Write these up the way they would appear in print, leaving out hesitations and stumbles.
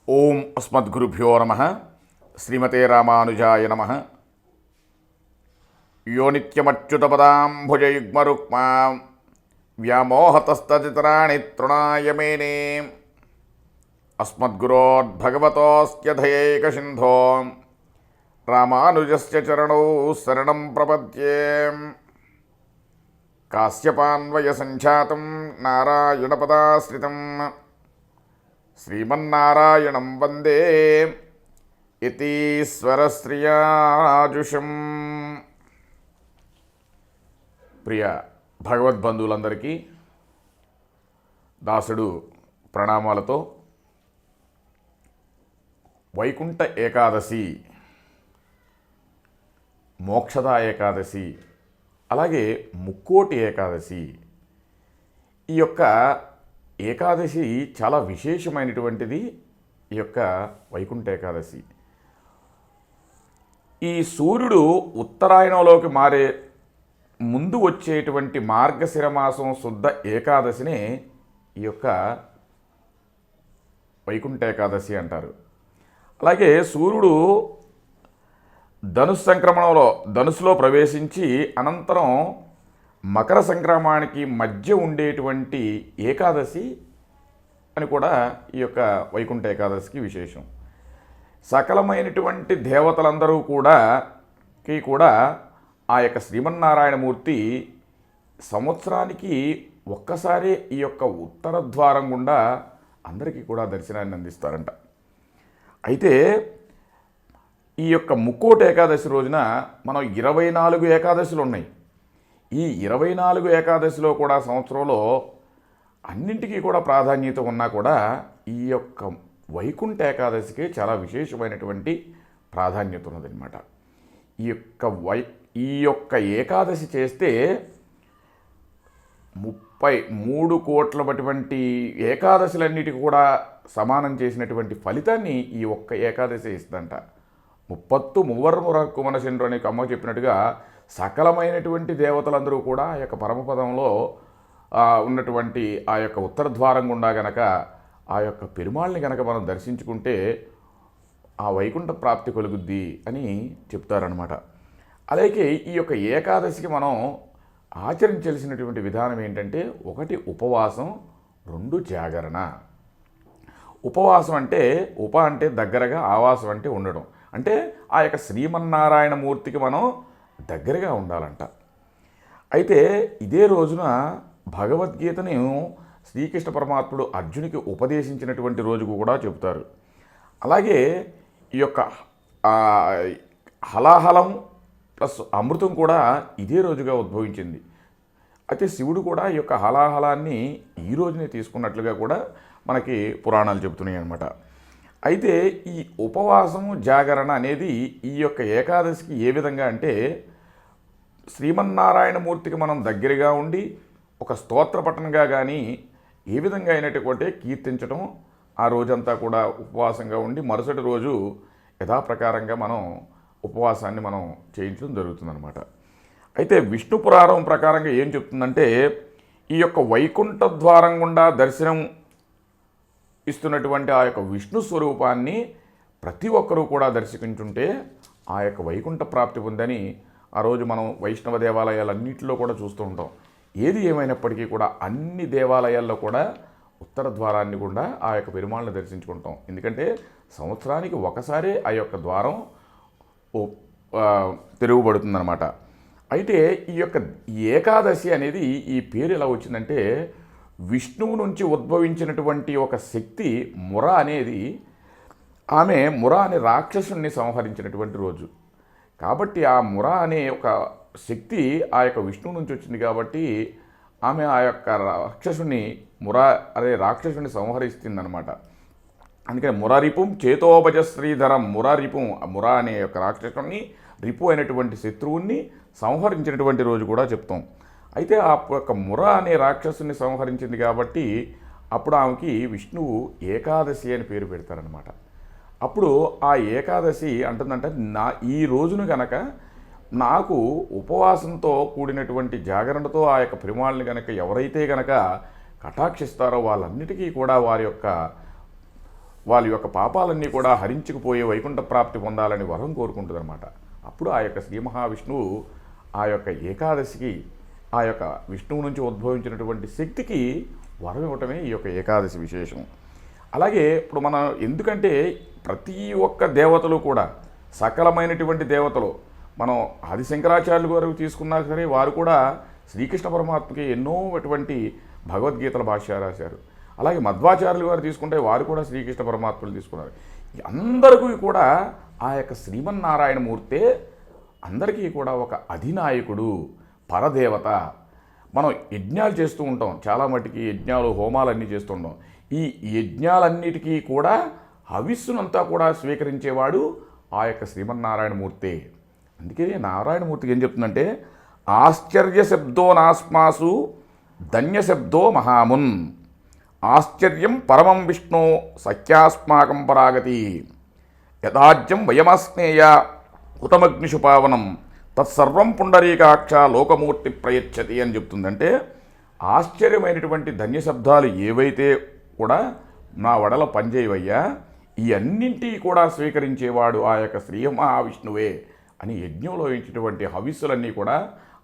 ఓం అస్మద్గురుభ్యో నమః. శ్రీమతే రామానుజాయ నమః. యో నిత్యమచ్యుతపదాంభుజయుగ్మరుక్మా వ్యామోహతస్తదితరాణి తృణాయ మేనే అస్మద్గురోర్భగవతోస్య దయైకసింధో రామానుజస్య చరణౌ శరణం ప్రపద్యే. కాశ్యపాన్వయ సంఖ్యాతం నారాయణపదాశ్రితం శ్రీమన్నారాయణం వందే యతీశ్వరశ్రియాజుషం. ప్రియ భగవద్బంధువులందరికీ దాసుడు ప్రణామాలతో వైకుంఠ ఏకాదశి, మోక్షద ఏకాదశి, అలాగే ముక్కోటి ఏకాదశి, ఈ యొక్క ఏకాదశి చాలా విశేషమైనటువంటిది. ఈ యొక్క వైకుంఠ ఏకాదశి ఈ సూర్యుడు ఉత్తరాయణంలోకి మారే ముందు వచ్చేటువంటి మార్గశిర మాసం శుద్ధ ఏకాదశినే ఈ యొక్క వైకుంఠ ఏకాదశి అంటారు. అలాగే సూర్యుడు ధనుసులో ప్రవేశించి అనంతరం మకర సంక్రమణానికి మధ్య ఉండేటువంటి ఏకాదశి అని కూడా ఈ యొక్క వైకుంఠ ఏకాదశికి విశేషం. సకలమైనటువంటి దేవతలందరూ కూడా ఆ యొక్క శ్రీమన్నారాయణమూర్తి సంవత్సరానికి ఒక్కసారి ఈ యొక్క ఉత్తర ద్వారం గుండా అందరికీ కూడా దర్శనాన్ని అందిస్తారంట. అయితే ఈ యొక్క ముక్కోటి ఏకాదశి రోజున మనం 24 ఏకాదశులు ఉన్నాయి. ఈ 24 ఏకాదశిలో కూడా సంవత్సరంలో అన్నింటికీ కూడా ప్రాధాన్యత ఉన్నా కూడా ఈ యొక్క వైకుంఠ ఏకాదశికి చాలా విశేషమైనటువంటి ప్రాధాన్యత ఉన్నదన్నమాట. ఈ యొక్క ఏకాదశి చేస్తే 33 కోట్లటువంటి ఏకాదశులన్నిటికీ కూడా సమానం చేసినటువంటి ఫలితాన్ని ఈ ఒక్క ఏకాదశి ఇస్తుందంట. 33 మనసిండ్రు అని అమ్మ చెప్పినట్టుగా సకలమైనటువంటి దేవతలందరూ కూడా ఆ యొక్క పరమపదంలో ఉన్నటువంటి ఆ యొక్క ఉత్తర ద్వారం గుండా గనక ఆ యొక్క పెరుమాళ్ళని గనక మనం దర్శించుకుంటే ఆ వైకుంఠ ప్రాప్తి కలుగుద్ది అని చెప్తారనమాట. అలాగే ఈ యొక్క ఏకాదశికి మనం ఆచరించాల్సినటువంటి విధానం ఏంటంటే, 1 ఉపవాసం, 2 జాగరణ. ఉపవాసం అంటే అంటే దగ్గరగా, ఆవాసం అంటే ఉండడం, అంటే ఆ యొక్క శ్రీమన్నారాయణ మూర్తికి మనం దగ్గరగా ఉండాలంట. అయితే ఇదే రోజున భగవద్గీతను శ్రీకృష్ణ పరమాత్ముడు అర్జునికి ఉపదేశించినటువంటి రోజుకు కూడా చెబుతారు. అలాగే ఈ యొక్క హలాహలం ప్లస్ అమృతం కూడా ఇదే రోజుగా ఉద్భవించింది. అయితే శివుడు కూడా ఈ యొక్క హలాహలాన్ని ఈ రోజునే తీసుకున్నట్లుగా కూడా మనకి పురాణాలు చెబుతున్నాయి అన్నమాట. అయితే ఈ ఉపవాసము, జాగరణ అనేది ఈ యొక్క ఏకాదశికి ఏ విధంగా అంటే, శ్రీమన్నారాయణమూర్తికి మనం దగ్గరగా ఉండి ఒక స్తోత్ర పఠనంగా కానీ ఏ విధంగా అయినటువంటి కీర్తించడం, ఆ రోజంతా కూడా ఉపవాసంగా ఉండి మరుసటి రోజు యథాప్రకారంగా మనం ఉపవాసాన్ని మనం చేయించడం జరుగుతుందన్నమాట. అయితే విష్ణు పురాణం ప్రకారంగా ఏం చెప్తుందంటే, ఈ యొక్క వైకుంఠ ద్వారం గుండా దర్శనం ఇస్తున్నటువంటి ఆ యొక్క విష్ణు స్వరూపాన్ని ప్రతి ఒక్కరూ కూడా దర్శించుంటే ఆ యొక్క వైకుంఠ ప్రాప్తి ఉందని ఆ రోజు మనం వైష్ణవ దేవాలయాలన్నింటిలో కూడా చూస్తూ ఉంటాం. ఏది ఏమైనప్పటికీ కూడా అన్ని దేవాలయాల్లో కూడా ఉత్తర ద్వారాన్ని గుండా ఆ యొక్క పెరుమాళ్ళని దర్శించుకుంటాం. ఎందుకంటే సంవత్సరానికి ఒకసారి ఆ యొక్క ద్వారం తెరవబడుతుందన్నమాట. అయితే ఈ యొక్క ఏకాదశి అనేది ఈ పేరు ఎలా వచ్చిందంటే, విష్ణువు నుంచి ఉద్భవించినటువంటి ఒక శక్తి ముర అనేది, ఆమె ముర అనే రాక్షసుని సంహరించినటువంటి రోజు కాబట్టి ఆ ముర అనే ఒక శక్తి ఆ యొక్క విష్ణువు నుంచి వచ్చింది కాబట్టి ఆమె ఆ యొక్క ముర అనే రాక్షసుని సంహరిస్తుందన్నమాట. అందుకని మురరిపుం చేతోభజ శ్రీధరం, మురరిపుం, ముర అనే యొక్క రాక్షసుని, రిపు అయినటువంటి శత్రువుని సంహరించినటువంటి రోజు కూడా చెప్తాం. అయితే ఆ యొక్క ముర అనే రాక్షసుని సంహరించింది కాబట్టి అప్పుడు ఆమెకి విష్ణువు ఏకాదశి అని పేరు పెడతారనమాట. అప్పుడు ఆ ఏకాదశి అంటుందంటే, ఈ రోజును గనక నాకు ఉపవాసంతో కూడినటువంటి జాగరణతో ఆ యొక్క పెరుమాళ్ళని గనక ఎవరైతే గనక కటాక్షిస్తారో వాళ్ళన్నిటికీ కూడా వారి యొక్క వాళ్ళ యొక్క పాపాలన్నీ కూడా హరించుకుపోయే వైకుంఠ ప్రాప్తి పొందాలని వరం కోరుకుంటుందన్నమాట. అప్పుడు ఆ యొక్క శ్రీ మహావిష్ణువు ఆ యొక్క ఏకాదశికి ఆ యొక్క విష్ణువు నుంచి ఉద్భవించినటువంటి శక్తికి వరం ఇవ్వటమే ఈ యొక్క ఏకాదశి విశేషం. అలాగే ఇప్పుడు మనం ఎందుకంటే ప్రతి ఒక్క దేవతలు కూడా సకలమైనటువంటి దేవతలు మనం ఆది శంకరాచార్యుల గారు తీసుకున్నా సరే వారు కూడా శ్రీకృష్ణ పరమాత్మకి ఎన్నో అటువంటి భగవద్గీతల భాష్య రాశారు. అలాగే మధ్వాచార్యులు గారు తీసుకుంటే వారు కూడా శ్రీకృష్ణ పరమాత్మలు తీసుకున్నారు. అందరికీ కూడా ఆ యొక్క శ్రీమన్నారాయణమూర్తే అందరికీ కూడా ఒక అధినాయకుడు, పరదేవత. మనం యజ్ఞాలు చేస్తూ ఉంటాం, చాలా మటుకి యజ్ఞాలు హోమాలన్నీ చేస్తుంటాం. ఈ యజ్ఞాలన్నిటికీ కూడా హవిస్సునంతా కూడా స్వీకరించేవాడు ఆ యొక్క శ్రీమన్నారాయణమూర్తే. అందుకే నారాయణమూర్తికి ఏం చెప్తుందంటే ఆశ్చర్య శబ్దో నాస్మాసు ధన్య శబ్దో మహామున్ ఆశ్చర్యం పరమం విష్ణు సఖ్యాస్మాకం పరాగతి యథాజ్యం వయమస్నేయ ఉతమగ్నిషు పావనం తత్సర్వం పుండరీకాక్ష లోకమూర్తి ప్రయచ్చతి అని చెప్తుందంటే ఆశ్చర్యమైనటువంటి ధన్య శబ్దాలు ఏవైతే కూడా నా వడల పనిచేయవయ్యా, ఈ అన్నింటి కూడా స్వీకరించేవాడు ఆ యొక్క శ్రీ మహావిష్ణువే అని యజ్ఞంలో ఇచ్చినటువంటి హవిస్సులన్నీ కూడా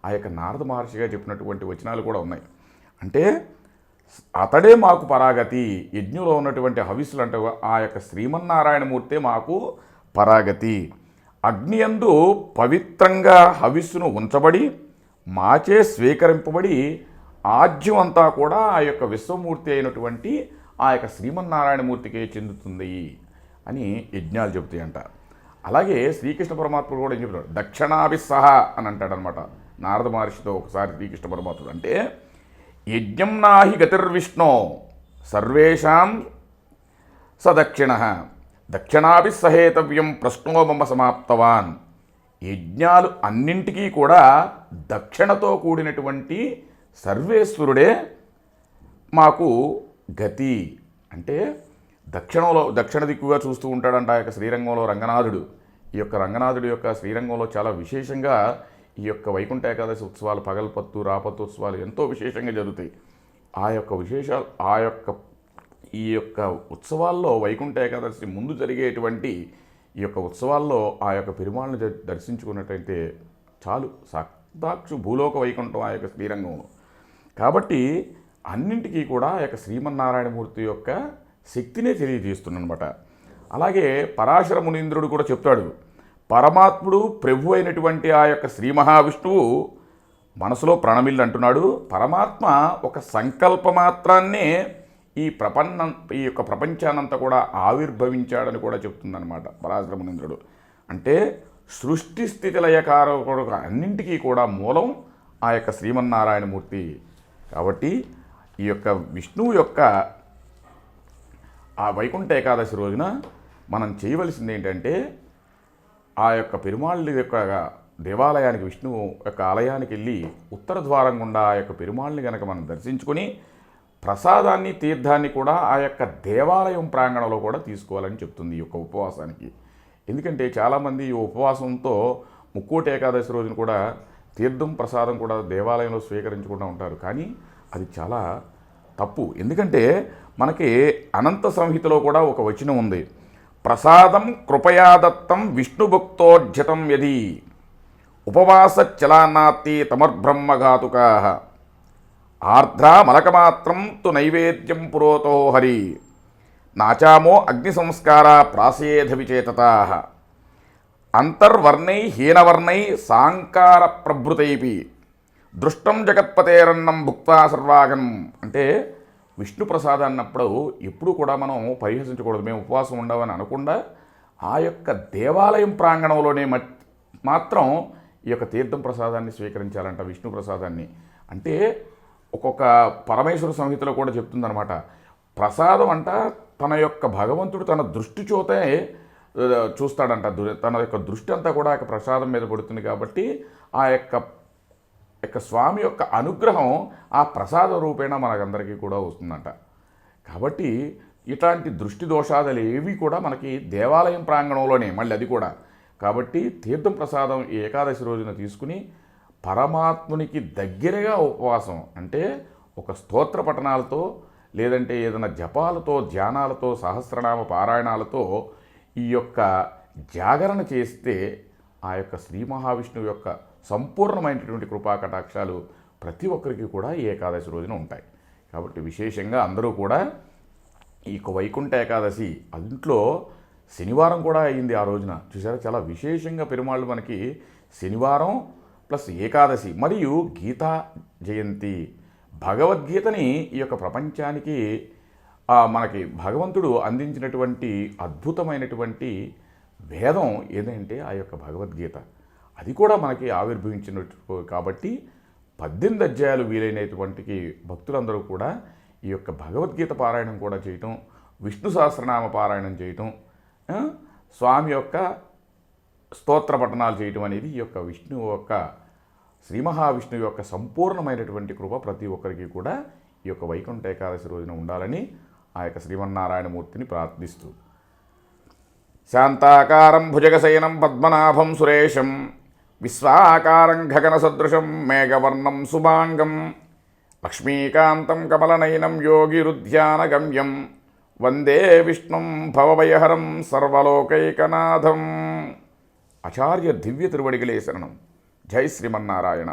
ఆ యొక్క నారద మహర్షిగా చెప్పినటువంటి వచనాలు కూడా ఉన్నాయి. అంటే అతడే మాకు పరాగతి, యజ్ఞంలో ఉన్నటువంటి హవిస్సులు అంటే ఆ యొక్క శ్రీమన్నారాయణమూర్తే మాకు పరాగతి. అగ్నియందు పవిత్రంగా హవిస్సును ఉంచబడి మాచే స్వీకరింపబడి ఆజ్యం అంతా కూడా ఆ యొక్క విశ్వమూర్తి అయినటువంటి ఆ యొక్క శ్రీమన్నారాయణమూర్తికే చెందుతుంది అని యజ్ఞాలు చెబుతాయంట. అలాగే శ్రీకృష్ణ పరమాత్ముడు కూడా ఏం చెప్తాడు, దక్షిణాభిస్సహ అని అంటాడనమాట నారద మహర్షితో ఒకసారి శ్రీకృష్ణ పరమాత్ముడు. అంటే యజ్ఞం నాహి గతిర్విష్ణో సర్వేషాం సదక్షిణ దక్షిణాభిస్సహేతవ్యం ప్రశ్నో మమ సమాప్తవాన్. యజ్ఞాలు అన్నింటికీ కూడా దక్షిణతో కూడినటువంటి సర్వేశ్వరుడే మాకు గతి. అంటే దక్షిణ దిక్కుగా చూస్తూ ఉంటాడంట ఆ యొక్క శ్రీరంగంలో రంగనాథుడు. ఈ యొక్క రంగనాథుడి యొక్క శ్రీరంగంలో చాలా విశేషంగా ఈ యొక్క వైకుంఠ ఏకాదశి ఉత్సవాలు, పగల్పత్తు రాపత్తు ఉత్సవాలు ఎంతో విశేషంగా జరుగుతాయి. ఆ యొక్క విశేషాలు ఈ యొక్క ఉత్సవాల్లో వైకుంఠ ఏకాదశి ముందు జరిగేటువంటి ఈ యొక్క ఉత్సవాల్లో ఆ యొక్క పెరుమాళ్ళని దర్శించుకున్నట్టయితే చాలు, సాక్షాత్తు భూలోక వైకుంఠం ఆ యొక్క శ్రీరంగంలో. కాబట్టి అన్నింటికీ కూడా ఆ యొక్క శ్రీమన్నారాయణమూర్తి యొక్క శక్తినే తెలియజేస్తుందన్నమాట. అలాగే పరాశర మునీంద్రుడు కూడా చెప్తాడు, పరమాత్ముడు ప్రభు అయినటువంటి ఆ యొక్క శ్రీ మహావిష్ణువు మనసులో ప్రణమిల్లు అంటున్నాడు. పరమాత్మ ఒక సంకల్ప మాత్రాన్నే ఈ యొక్క ప్రపంచానంతా కూడా ఆవిర్భవించాడని కూడా చెప్తుందన్నమాట పరాశర మునీంద్రుడు. అంటే సృష్టి స్థితి లయకారకుడు అన్నింటికీ కూడా మూలం ఆ యొక్క శ్రీమన్నారాయణమూర్తి. కాబట్టి ఈ యొక్క విష్ణువు యొక్క ఆ వైకుంఠ ఏకాదశి రోజున మనం చేయవలసింది ఏంటంటే ఆ యొక్క పెరుమాళ్ళ యొక్క దేవాలయానికి, విష్ణువు యొక్క ఆలయానికి వెళ్ళి ఉత్తర ద్వారం గుండా ఆ యొక్క పెరుమాళ్ళని కనుక మనం దర్శించుకొని ప్రసాదాన్ని, తీర్థాన్ని కూడా ఆ యొక్క దేవాలయం ప్రాంగణంలో కూడా తీసుకోవాలని చెప్తుంది ఈ యొక్క ఉపవాసానికి. ఎందుకంటే చాలామంది ఈ ఉపవాసంతో ముక్కోటి ఏకాదశి రోజున కూడా తీర్థం, ప్రసాదం కూడా దేవాలయంలో స్వీకరించకుండా ఉంటారు. కానీ అది చాలా తప్పు. ఎందుకంటే మనకి అనంత సంహితలో కూడా ఒక వచనం ఉంది, ప్రసాదం కృపయాదత్తం విష్ణుభక్తోర్జితం యది ఉపవాసచ్చలానాత్తి తమర్బ్రహ్మఘాతుకా ఆర్ద్రా మలకమాత్రం తు నైవేద్యం పురోతో హరి నాచామో అగ్ని సంస్కార ప్రాసేధ విచేతతా అంతర్వర్ణై హీనవర్ణై సాంకార ప్రభృతైపి దృష్టం జగత్పతేరన్నం భుక్తా సర్వాగం. అంటే విష్ణు ప్రసాదాన్నప్పుడు ఎప్పుడు కూడా మనం పరిహసించకూడదు. మేము ఉపవాసం ఉండవని అనకుండా ఆ యొక్క దేవాలయం ప్రాంగణంలోనే మాత్రం ఈ యొక్క తీర్థం ప్రసాదాన్ని స్వీకరించాలంట, విష్ణు ప్రసాదాన్ని. అంటే ఒక్కొక్క పరమేశ్వర సంహితలో కూడా చెప్తుందనమాట, ప్రసాదం అంట తన యొక్క భగవంతుడు తన దృష్టి చూతే చూస్తాడంట, తన యొక్క దృష్టి అంతా కూడా ఆ ప్రసాదం మీద పడుతుంది. కాబట్టి ఆ యొక్క స్వామి యొక్క అనుగ్రహం ఆ ప్రసాద రూపేణ మనకందరికీ కూడా వస్తుందంట. కాబట్టి ఇట్లాంటి దృష్టి దోషాలు ఏవి కూడా మనకి దేవాలయం ప్రాంగణంలోనే మళ్ళీ అది కూడా. కాబట్టి తీర్థం ప్రసాదం ఏకాదశి రోజున తీసుకుని పరమాత్మునికి దగ్గరగా ఉపవాసం అంటే ఒక స్తోత్ర పఠనాలతో లేదంటే ఏదైనా జపాలతో, ధ్యానాలతో, సహస్రనామ పారాయణాలతో ఈ యొక్క జాగరణ చేస్తే ఆ యొక్క శ్రీ మహావిష్ణువు యొక్క సంపూర్ణమైనటువంటి కృపా కటాక్షాలు ప్రతి ఒక్కరికి కూడా ఈ ఏకాదశి రోజున ఉంటాయి. కాబట్టి విశేషంగా అందరూ కూడా ఈ యొక్క వైకుంఠ ఏకాదశి ఇంట్లో శనివారం కూడా అయింది ఆ రోజున. చూసారా, చాలా విశేషంగా పెరుమాళ్ళు మనకి శనివారం ప్లస్ ఏకాదశి మరియు గీతా జయంతి, భగవద్గీతని ఈ యొక్క ప్రపంచానికి మనకి భగవంతుడు అందించినటువంటి అద్భుతమైనటువంటి వేదం ఏదంటే ఆ యొక్క భగవద్గీత. అది కూడా మనకి ఆవిర్భవించినట్టు కాబట్టి 18 అధ్యాయాలు వీలైనటువంటి భక్తులందరూ కూడా ఈ యొక్క భగవద్గీత పారాయణం కూడా చేయటం, విష్ణు సహస్రనామ పారాయణం చేయటం, స్వామి యొక్క స్తోత్ర పఠనాలు చేయటం అనేది ఈ యొక్క విష్ణువు యొక్క శ్రీ మహావిష్ణువు యొక్క సంపూర్ణమైనటువంటి కృప ప్రతి ఒక్కరికి కూడా ఈ యొక్క వైకుంఠ ఏకాదశి రోజున ఉండాలని ఆ యొక్క శ్రీమన్నారాయణమూర్తిని ప్రార్థిస్తూ, శాంతాకారం భుజగశయనం పద్మనాభం సురేశం విశ్వాకారం గగన సదృశం మేఘవర్ణం శుభాంగం లక్ష్మీకాంతం కమలనయనం యోగిరుధ్యానగమ్యం వందే విష్ణుం భవభయహరం సర్వలోకైకనాథం. ఆచార్య దివ్య తిరువడిగలే శరణం. జై శ్రీమన్నారాయణ.